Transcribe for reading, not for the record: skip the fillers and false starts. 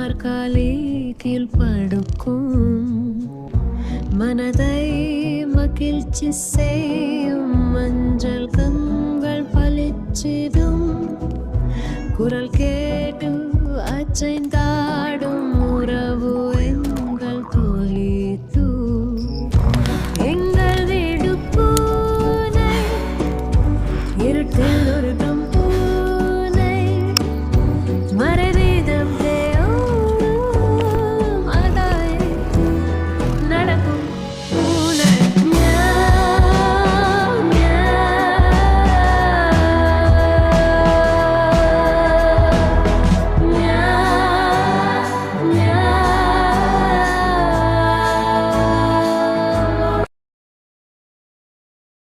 நாற்காலி கீழ்படுக்கும் மனதை மகிழ்ச்சி செய்யும் மஞ்சள் கண்கள் பளிச்சிடும் குரல் கேட்டு அச்சைந்தாடும் உறவு எங்கள் தோழித்து எங்கள் வீடு பூனை இருட்டில்